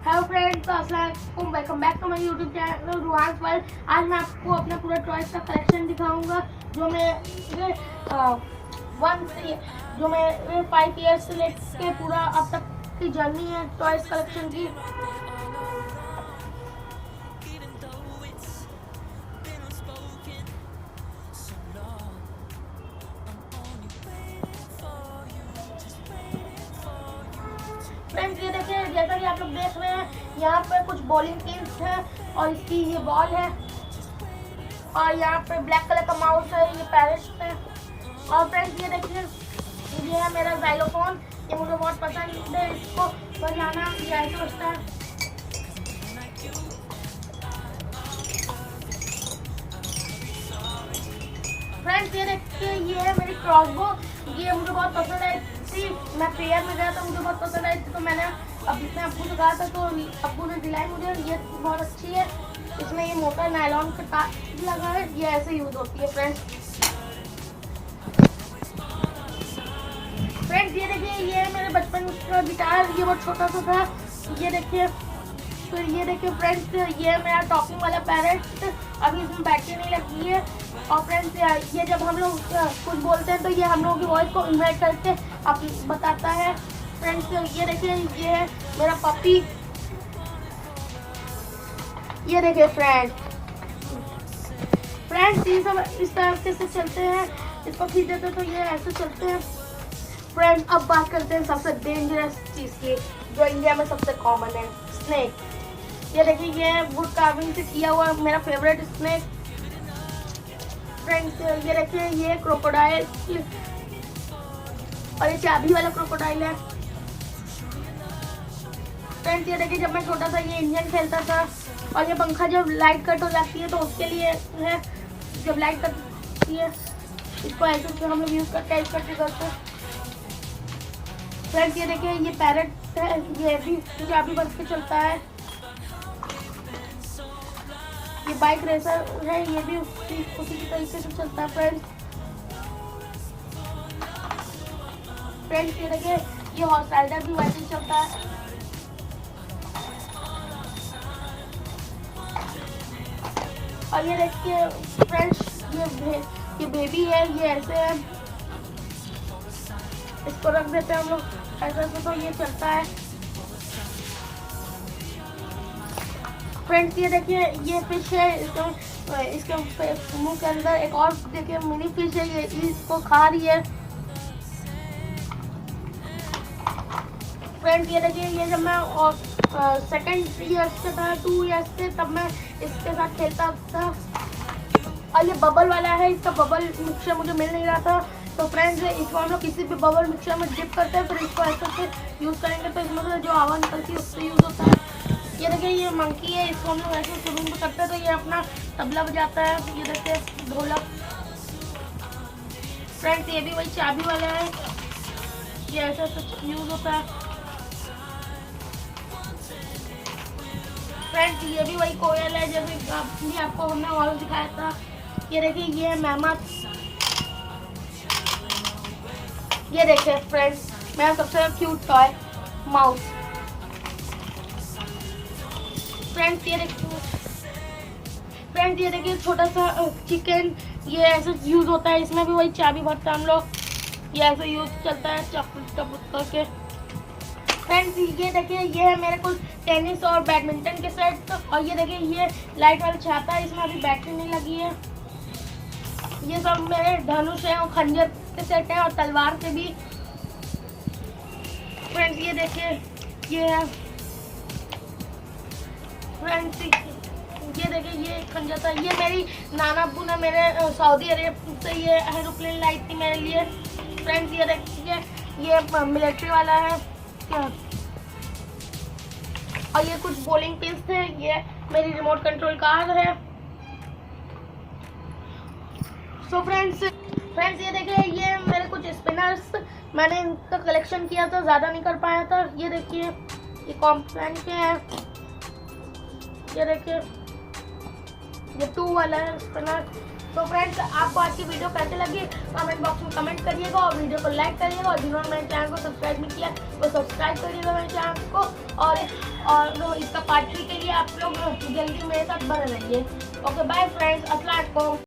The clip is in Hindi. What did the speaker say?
हेलो फ्रेंड्स, अस्सलाम वालेकुम, welcome back to my YouTube channel Ruhan world. आज मैं आपको अपना पूरा टॉयज का कलेक्शन दिखाऊंगा जो मेरे 5 ईयर्स से लेके पूरा अब तक की जर्नी है टॉयज कलेक्शन की। फ्रेंड्स ये देखिए, जैसा कि आप लोग देख रहे हैं, यहाँ पर कुछ बॉलिंग पिन्स है और इसकी ये बॉल है और यहाँ पे ब्लैक कलर का माउस है, ये पैरेट है। और फ्रेंड्स ये देखिए, ये है मेरा जाइलोफोन, ये मुझे बहुत पसंद है, इसको बजाना ये ऐसे बजता है। फ्रेंड्स ये देखिए, ये है मेरी क्रॉसबो, ये मुझे बहुत पसंद है। मैं फेयर में गया था, मुझे बहुत पसंद आई थी, तो मैंने अब्बू से कहा था, तो अब्बू ने दिलाई मुझे। ये बहुत अच्छी है, इसमें ये मोटा नायलॉन का तार लगा है, ये ऐसे यूज होती है। फ्रेंड्स ये देखिए, ये मेरे बचपन का गिटार, ये बहुत छोटा सा था। ये देखिए, तो ये देखिए फ्रेंड्स, ये मेरा टॉकिंग वाला पैरेट, अभी इसमें बैटरी नहीं लगी है। और फ्रेंड्स ये जब हम लोग कुछ बोलते हैं तो ये हम लोगों की वॉइस को इन्वर्ट करके आप बताता है। फ्रेंड्स ये देखिए, ये है मेरा पपी, ये देखिए फ्रेंड्स ये सब इस तरह से चलते हैं, इसको खींचते तो ये ऐसे चलते हैं। फ्रेंड्स अब बात करते हैं सबसे डेंजरस चीज़ की, जो इंडिया में सबसे कॉमन है, स्नेक। ये देखिए, ये वुड कार्विंग से किया हुआ मेरा फेवरेट स्नेक। फ्रेंड्स ये देखिए, ये क्रोकोडाइल और ये चाबी वाला क्रोकोडाइल है। फ्रेंड्स ये देखिए, जब मैं छोटा था ये इंजन खेलता था, और ये पंखा जब लाइट कट हो जाती है तो उसके लिए है, जब लाइट कट होती है इसको ऐसे हम लोग यूज करते हैं, इसका ट्रिगर को। फ्रेंड्स ये देखिए, ये पैरेट है, ये भी चाबी बज के चलता है। ये बाइक रेसर है, ये भी उसी की तरीके से चलता है। फ्रेंड्स ये देखिए, ये हॉर्स राइडर भी वैसे ही चलता है। और ये देखिए फ्रेंड्स, ये बेबी है, ये ऐसे है, इसको रख देते हैं हम लोग ऐसे, तो ये चलता है। फ्रेंड्स ये देखिए, ये फिश है, इसके मुंह के अंदर एक और देखिए मिनी फिश है, ये इसको खा रही है। फ्रेंड्स ये देखिए, ये जब मैं सेकेंड ईयर्स से था, 2 ईयर्स से, तब मैं इसके साथ खेलता था। और ये बबल वाला है, इसका बबल मिक्सचर मुझे मिल नहीं रहा था, तो फ्रेंड्स इसको हम लोग किसी भी बबल मिक्सचर में डिप करते हैं, फिर इसको ऐसे यूज़ करेंगे तो इसमें से जो आवाज़ निकलती है उससे यूज़ होता है। ये देखिए, ये मंकी है, इसको हम लोग ऐसे स्विमिंग में करते हैं तो ये अपना तबला बजाता है। ये देखिए ढोलक। फ्रेंड्स ये भी वही चाबी वाला है, ये ऐसा यूज़ होता है। फ्रेंड्स ये भी वही कोयल है, जैसे आपको हमने और दिखाया था। ये देखिए, ये है मेहमत। ये देखिए फ्रेंड्स, मेरा सबसे क्यूट टॉय माउस। फ्रेंड्स ये देखिए, छोटा सा चिकन, ये ऐसे यूज होता है, इसमें भी वही चाबी भरता है हम लोग, ये ऐसे यूज चलता है चपट करके। फ्रेंड्स ये देखिए, ये है मेरे कुछ टेनिस और बैडमिंटन के सेट। और ये देखिए, ये लाइट वाला छाता है, इसमें अभी बैटरी नहीं लगी है। ये सब मेरे धनुष है और खंजर के सेट हैं, और तलवार के भी। फ्रेंड्स ये देखिए, ये है फ्रेंड्स, ये देखिए, ये खंजर था, ये मेरी नाना अब्बू ने मेरे सऊदी अरेब से ये एरोप्लेन लाई थी मेरे लिए। फ्रेंड्स ये देखिए, ये मिलिट्री वाला है क्या, और ये कुछ बॉलिंग पिन्स थे, ये मेरी रिमोट कंट्रोल कार है। सो फ्रेंड्स ये देखिए, ये मेरे कुछ स्पिनर्स, मैंने इनका कलेक्शन किया था, ज़्यादा नहीं कर पाया था। ये देखिए, ये कॉम्प्लान के हैं, ये देखिए, ये 2 वाला है स्पिनर। तो फ्रेंड्स आपको आज की वीडियो कैसे लगी कमेंट बॉक्स में कमेंट करिएगा और वीडियो को लाइक करिएगा और जिन्होंने मेरे चैनल को सब्सक्राइब नहीं किया वो सब्सक्राइब करिएगा मेरे चैनल को। और इसका पार्ट 3 के लिए आप लोग जल्दी मेरे साथ बने रहिए। ओके बाय फ्रेंड्स, अस्सलाम वालेकुम।